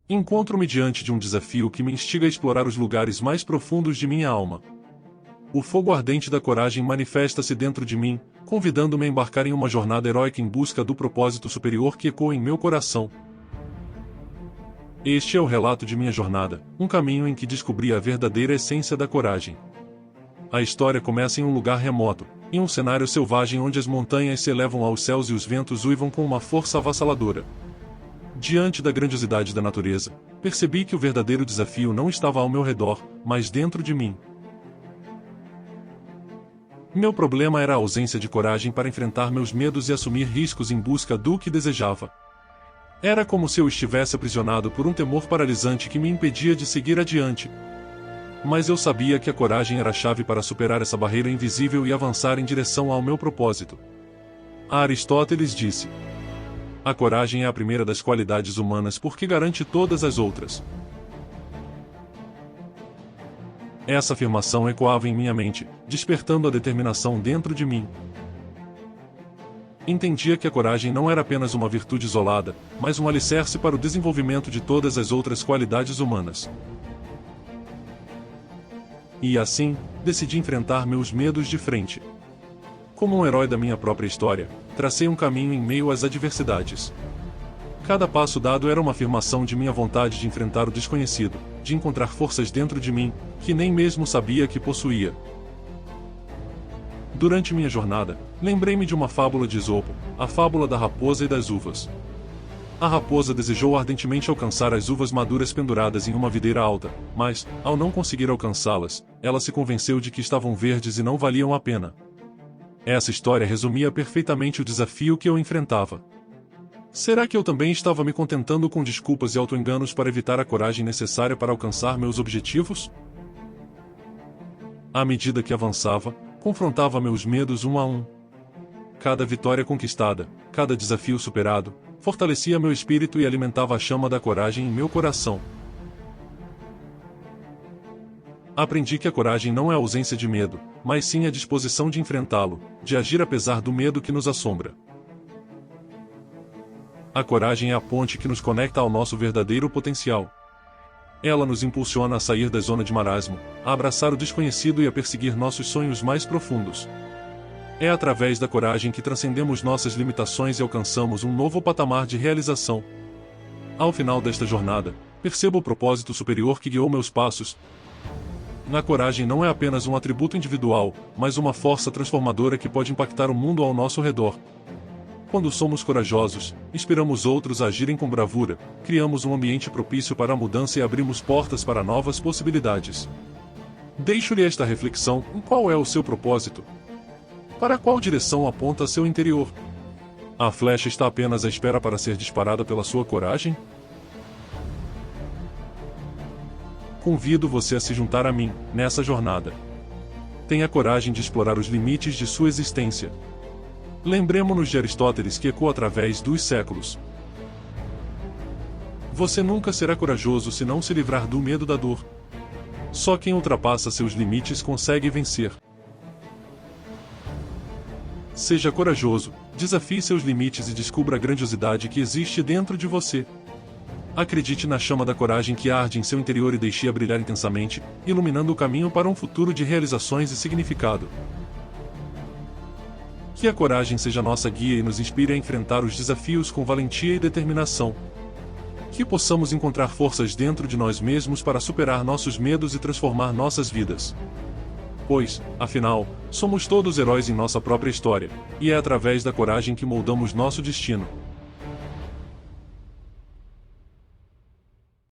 Encontro-me diante de um desafio que me instiga a explorar os lugares mais profundos de minha alma. O fogo ardente da coragem manifesta-se dentro de mim, convidando-me a embarcar em uma jornada heróica em busca do propósito superior que ecoa em meu coração. Este é o relato de minha jornada, um caminho em que descobri a verdadeira essência da coragem. A história começa em um lugar remoto, em um cenário selvagem onde as montanhas se elevam aos céus e os ventos uivam com uma força avassaladora. Diante da grandiosidade da natureza, percebi que o verdadeiro desafio não estava ao meu redor, mas dentro de mim. Meu problema era a ausência de coragem para enfrentar meus medos e assumir riscos em busca do que desejava. Era como se eu estivesse aprisionado por um temor paralisante que me impedia de seguir adiante. Mas eu sabia que a coragem era a chave para superar essa barreira invisível e avançar em direção ao meu propósito. Aristóteles disse: a coragem é a primeira das qualidades humanas porque garante todas as outras. Essa afirmação ecoava em minha mente, despertando a determinação dentro de mim. Entendia que a coragem não era apenas uma virtude isolada, mas um alicerce para o desenvolvimento de todas as outras qualidades humanas. E assim, decidi enfrentar meus medos de frente. Como um herói da minha própria história, tracei um caminho em meio às adversidades. Cada passo dado era uma afirmação de minha vontade de enfrentar o desconhecido, de encontrar forças dentro de mim, que nem mesmo sabia que possuía. Durante minha jornada, lembrei-me de uma fábula de Esopo, a fábula da raposa e das uvas. A raposa desejou ardentemente alcançar as uvas maduras penduradas em uma videira alta, mas, ao não conseguir alcançá-las, ela se convenceu de que estavam verdes e não valiam a pena. Essa história resumia perfeitamente o desafio que eu enfrentava. Será que eu também estava me contentando com desculpas e auto-enganos para evitar a coragem necessária para alcançar meus objetivos? À medida que avançava, confrontava meus medos um a um. Cada vitória conquistada, cada desafio superado, fortalecia meu espírito e alimentava a chama da coragem em meu coração. Aprendi que a coragem não é a ausência de medo, mas sim a disposição de enfrentá-lo, de agir apesar do medo que nos assombra. A coragem é a ponte que nos conecta ao nosso verdadeiro potencial. Ela nos impulsiona a sair da zona de marasmo, a abraçar o desconhecido e a perseguir nossos sonhos mais profundos. É através da coragem que transcendemos nossas limitações e alcançamos um novo patamar de realização. Ao final desta jornada, percebo o propósito superior que guiou meus passos. A coragem não é apenas um atributo individual, mas uma força transformadora que pode impactar o mundo ao nosso redor. Quando somos corajosos, inspiramos outros a agirem com bravura, criamos um ambiente propício para a mudança e abrimos portas para novas possibilidades. Deixo-lhe esta reflexão: qual é o seu propósito? Para qual direção aponta seu interior? A flecha está apenas à espera para ser disparada pela sua coragem? Convido você a se juntar a mim, nessa jornada. Tenha coragem de explorar os limites de sua existência. Lembremo-nos de Aristóteles que ecoa através dos séculos. Você nunca será corajoso se não se livrar do medo da dor. Só quem ultrapassa seus limites consegue vencer. Seja corajoso, desafie seus limites e descubra a grandiosidade que existe dentro de você. Acredite na chama da coragem que arde em seu interior e deixe-a brilhar intensamente, iluminando o caminho para um futuro de realizações e significado. Que a coragem seja nossa guia e nos inspire a enfrentar os desafios com valentia e determinação. Que possamos encontrar forças dentro de nós mesmos para superar nossos medos e transformar nossas vidas. Pois, afinal, somos todos heróis em nossa própria história, e é através da coragem que moldamos nosso destino.